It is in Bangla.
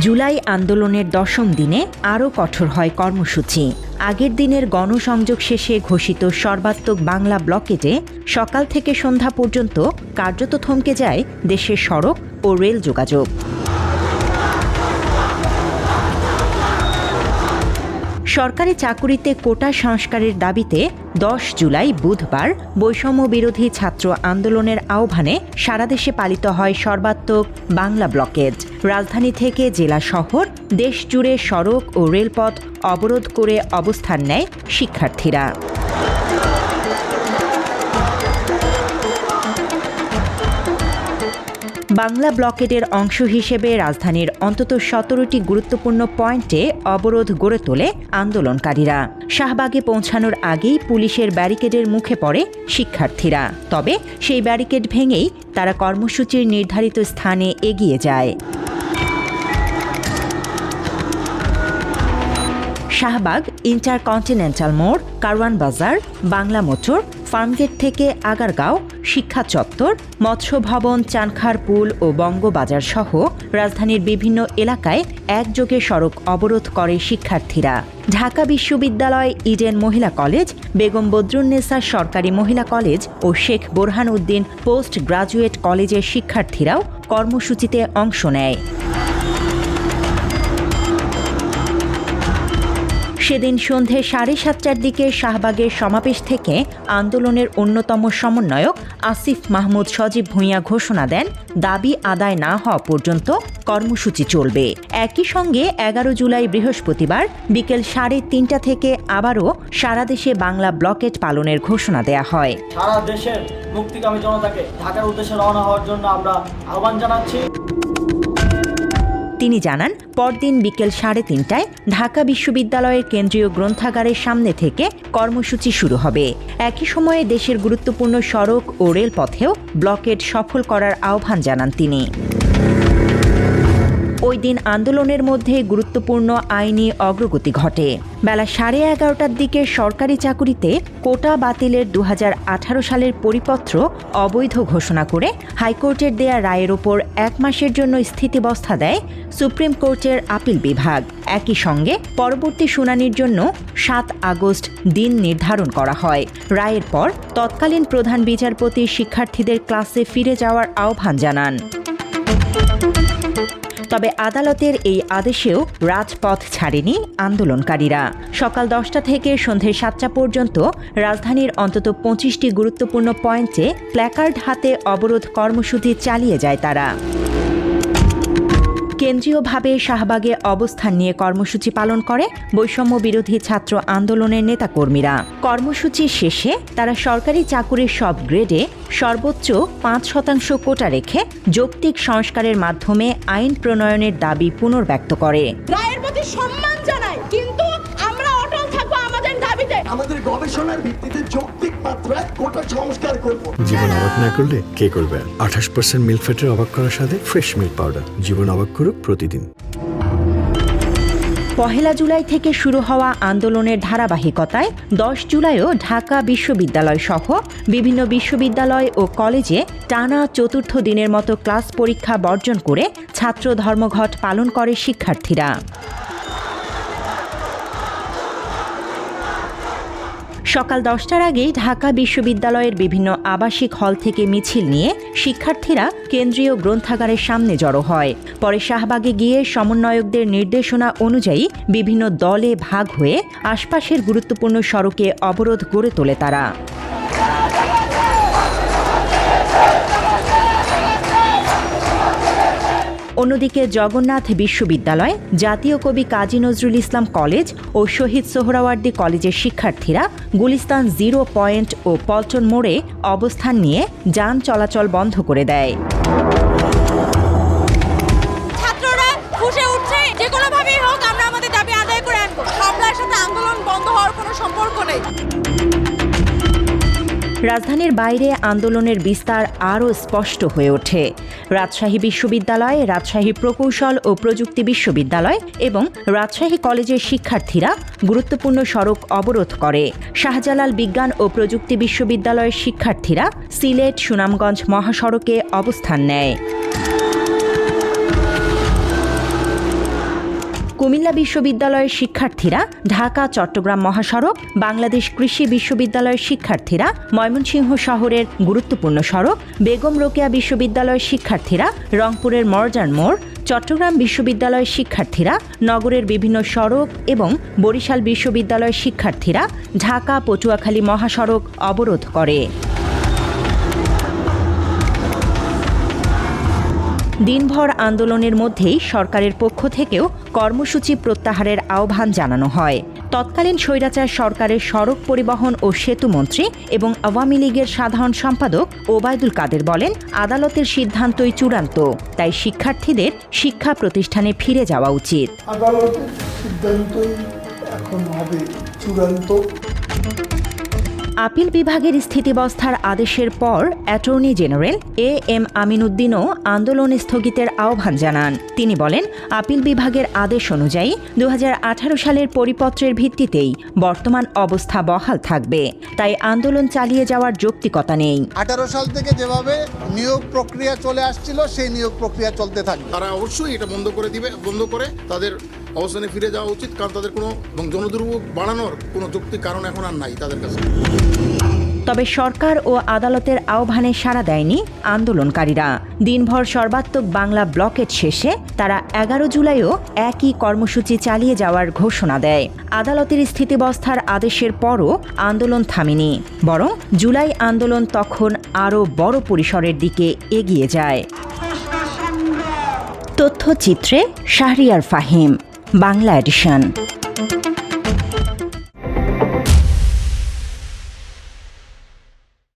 জুলাই আন্দোলনের ১০ম দিনে আরও কঠোর হয় কর্মসূচি। আগের দিনের গণসংযোগ শেষে ঘোষিত সর্বাত্মক বাংলা ব্লকেটে সকাল থেকে সন্ধ্যা পর্যন্ত কার্যত থমকে যায় দেশের সড়ক ও রেল যোগাযোগ। সরকারি চাকুরিতে কোটা সংস্কারের দাবিতে ১০ জুলাই বুধবার বৈষম্য বিরোধী ছাত্র আন্দোলনের আহ্বানে সারা দেশে পালিত হয় সর্বাত্মক বাংলা ব্লকেট। রাজধানী থেকে জেলা শহর দেশ জুড়ে সড়ক ও রেলপথ অবরোধ করে অবস্থান নেয় শিক্ষার্থীরা। বাংলা ব্লকেটের অংশ হিসেবে রাজধানীর অন্তত ১৭টি গুরুত্বপূর্ণ পয়েন্টে অবরোধ গড়ে তোলে আন্দোলনকারীরা। শাহবাগে পৌঁছানোর আগেই পুলিশের ব্যারিকেডের মুখে পড়ে শিক্ষার্থীরা। তবে সেই ব্যারিকেড ভেঙেই তারা কর্মসূচির নির্ধারিত স্থানে এগিয়ে যায়। শাহবাগ, ইন্টারকন্টিনেন্টাল মোড়, কারওয়ান বাজার, বাংলা মোটর, ফার্মগেট থেকে আগারগাঁও, শিক্ষা চত্বর, মৎস্য ভবন, চানখার পুল ও বঙ্গবাজার সহ রাজধানীর বিভিন্ন এলাকায় একযোগে সড়ক অবরোধ করে শিক্ষার্থীরা। ঢাকা বিশ্ববিদ্যালয়, ইডেন মহিলা কলেজ, বেগম বদরুন্নেসা সরকারি মহিলা কলেজ ও শেখ বোরহান উদ্দিন পোস্ট গ্রাজুয়েট কলেজের শিক্ষার্থীরাও কর্মসূচিতে অংশ নেয়। সেদিন সন্ধে 7:30টার দিকে শাহবাগের সমাবেশ থেকে আন্দোলনের অন্যতম সমন্বয়ক আসিফ মাহমুদ সজীব ভূঁইয়া ঘোষণা দেন, দাবি আদায় না হওয়া পর্যন্ত কর্মসূচি চলবে। একই সঙ্গে 11 জুলাই বৃহস্পতিবার বিকেল 3:30টা থেকে আবারও সারা দেশে বাংলা ব্লকেট পালনের ঘোষণা দেয়া হয়। সারা দেশের মুক্তিকামী জনতাকে ঢাকার উদ্দেশ্যে রওনা হওয়ার জন্য আমরা আহ্বান জানাচ্ছি। তিনি জানান, পরদিন বিকেল 3:30টায় ঢাকা বিশ্ববিদ্যালয়ের কেন্দ্রীয় গ্রন্থাগারের সামনে থেকে কর্মসূচি শুরু হবে। একই সময়ে দেশের গুরুত্বপূর্ণ সড়ক ও রেলপথেও ব্লকেট সফল করার আহ্বান জানান তিনি। ওই দিন আন্দোলনের মধ্যে গুরুত্বপূর্ণ আইনি অগ্রগতি ঘটে। বেলা 11:30টার দিকে সরকারি চাকুরিতে কোটা বাতিলের 2018 সালের পরিপত্র অবৈধ ঘোষণা করে হাইকোর্টের দেয়া রায়ের ওপর 1 মাসের জন্য স্থিতিবস্থা দেয় সুপ্রিম কোর্টের আপিল বিভাগ। একই সঙ্গে পরবর্তী শুনানির জন্য 7 আগস্ট দিন নির্ধারণ করা হয়। রায়ের পর তৎকালীন প্রধান বিচারপতি শিক্ষার্থীদের ক্লাসে ফিরে যাওয়ার আহ্বান জানান। তবে আদালতের এই আদেশেও রাজপথ ছাড়েনি আন্দোলনকারীরা। সকাল 10টা থেকে সন্ধে 7টা পর্যন্ত রাজধানীর অন্তত 25টি গুরুত্বপূর্ণ পয়েন্টে প্ল্যাকার্ড হাতে অবরোধ কর্মসূচি চালিয়ে যায় তারা। কেন্দ্রীয়ভাবে শাহবাগে অবস্থান নিয়ে কর্মসূচি পালন করে বৈষম্য বিরোধী ছাত্র আন্দোলনের নেতাকর্মীরা। কর্মসূচি শেষে তারা সরকারি চাকুরির সব গ্রেডে সর্বোচ্চ 5% কোটা রেখে যৌক্তিক সংস্কারের মাধ্যমে আইন প্রণয়নের দাবি পুনর্ব্যক্ত করে। রায়ের প্রতি সম্মান জানাই, কিন্তু আমরা অটল থাকবো আমাদের দাবিতে। আমাদের গবেষণার ভিত্তিতে যৌক্তিক মাত্রায় কোটা সংস্কার করব। জীবন অবাক না করলে কে করবে? 28% মিল্ক ফ্যাটের অবাক করার সাথে ফ্রেশ মিল্ক পাউডার। জীবন অবাক করুক প্রতিদিন। 1 জুলাই থেকে শুরু হওয়া আন্দোলনের ধারাবাহিকতায় 10 জুলাইও ঢাকা বিশ্ববিদ্যালয় সহ বিভিন্ন বিশ্ববিদ্যালয় ও কলেজে টানা 4র্থ দিনের মতো ক্লাস পরীক্ষা বর্জন করে ছাত্র ধর্মঘট পালন করে শিক্ষার্থীরা। সকাল 10টার আগেই ঢাকা বিশ্ববিদ্যালয়ের বিভিন্ন আবাসিক হল থেকে মিছিল নিয়ে শিক্ষার্থীরা কেন্দ্রীয় গ্রন্থাগারের সামনে জড়ো হয়। পরে শাহবাগে গিয়ে সমন্বয়কদের নির্দেশনা অনুযায়ী বিভিন্ন দলে ভাগ হয়ে আশপাশের গুরুত্বপূর্ণ সড়কে অবরোধ গড়ে তোলে তারা। অন্যদিকে জগন্নাথ বিশ্ববিদ্যালয়, জাতীয় কবি কাজী নজরুল ইসলাম কলেজ ও শহীদ সোহরাওয়ার্দী কলেজের শিক্ষার্থীরা গুলিস্তান 0 পয়েন্ট ও পল্টন মোড়ে অবস্থান নিয়ে যান চলাচল বন্ধ করে দেয়। ছাত্ররা ফুঁসে উঠছে, যে কোনোভাবেই হোক আমরা আমাদের দাবি আদায় করে আনবো। হামলার সাথে আন্দোলন বন্ধ হওয়ার কোনো সম্পর্ক নেই। রাজধানীর বাইরে আন্দোলনের বিস্তার আরও স্পষ্ট হয়ে ওঠে। রাজশাহী বিশ্ববিদ্যালয়, রাজশাহী প্রকৌশল ও প্রযুক্তি বিশ্ববিদ্যালয় এবং রাজশাহী কলেজের শিক্ষার্থীরা গুরুত্বপূর্ণ সড়ক অবরোধ করে। শাহজালাল বিজ্ঞান ও প্রযুক্তি বিশ্ববিদ্যালয়ের শিক্ষার্থীরা সিলেট সুনামগঞ্জ মহাসড়কে অবস্থান নেয়। কুমিল্লা বিশ্ববিদ্যালয়ের শিক্ষার্থীরা ঢাকা চট্টগ্রাম মহাসড়ক, বাংলাদেশ কৃষি বিশ্ববিদ্যালয়ের শিক্ষার্থীরা ময়মনসিংহ শহরের গুরুত্বপূর্ণ সড়ক, বেগম রোকেয়া বিশ্ববিদ্যালয়ের শিক্ষার্থীরা রংপুরের মর্জান মোড়, চট্টগ্রাম বিশ্ববিদ্যালয়ের শিক্ষার্থীরা নগরের বিভিন্ন সড়ক এবং বরিশাল বিশ্ববিদ্যালয়ের শিক্ষার্থীরা ঢাকা পটুয়াখালী মহাসড়ক অবরোধ করে। দিনভর আন্দোলনের মধ্যেই সরকারের পক্ষ থেকেও কর্মসূচি প্রত্যাহারের আহ্বান জানানো হয়। তৎকালীন স্বৈরাচার সরকারের সড়ক পরিবহন ও সেতু মন্ত্রী এবং আওয়ামী লীগের সাধারণ সম্পাদক ওবায়দুল কাদের বলেন, আদালতের সিদ্ধান্তই চূড়ান্ত, তাই শিক্ষার্থীদের শিক্ষা প্রতিষ্ঠানে ফিরে যাওয়া উচিত। আদালতের সিদ্ধান্তই এখন হবে চূড়ান্ত। আপিল বিভাগের স্থিতিবস্থার আদেশের পর অ্যাটর্নি জেনারেল এম আমিন উদ্দিনও আন্দোলন স্থগিতের আহ্বান জানান। তিনি বলেন, আপিল বিভাগের আদেশ অনুযায়ী 2018 সালের পরিপত্রের ভিত্তিতেই বর্তমান অবস্থা বহাল থাকবে, তাই আন্দোলন চালিয়ে যাওয়ার যৌক্তিকতা নেই। 18 সাল থেকে যেভাবে নিয়োগ প্রক্রিয়া চলে আসছিল সেই নিয়োগ প্রক্রিয়া চলতে থাকবে। তারা অবশ্যই এটা বন্ধ করে তাদের অবস্থানে ফিরে যাওয়া উচিত, কারণ তাদের কোনো জনদুর্ভোগ বাড়ানোর কোনো যৌক্তিক কারণ এখন আর নাই তাদের কাছে। তবে সরকার ও আদালতের আহ্বানে সাড়া দেয়নি আন্দোলনকারীরা। দিনভর সর্বাত্মক বাংলা ব্লকেট শেষে তারা 11 জুলাইও একই কর্মসূচি চালিয়ে যাওয়ার ঘোষণা দেয়। আদালতের স্থিতিবস্থার আদেশের পরও আন্দোলন থামেনি, বরং জুলাই আন্দোলন তখন আরও বড় পরিসরের দিকে এগিয়ে যায়। তথ্যচিত্রে শাহরিয়ার ফাহিম, বাংলা এডিশন।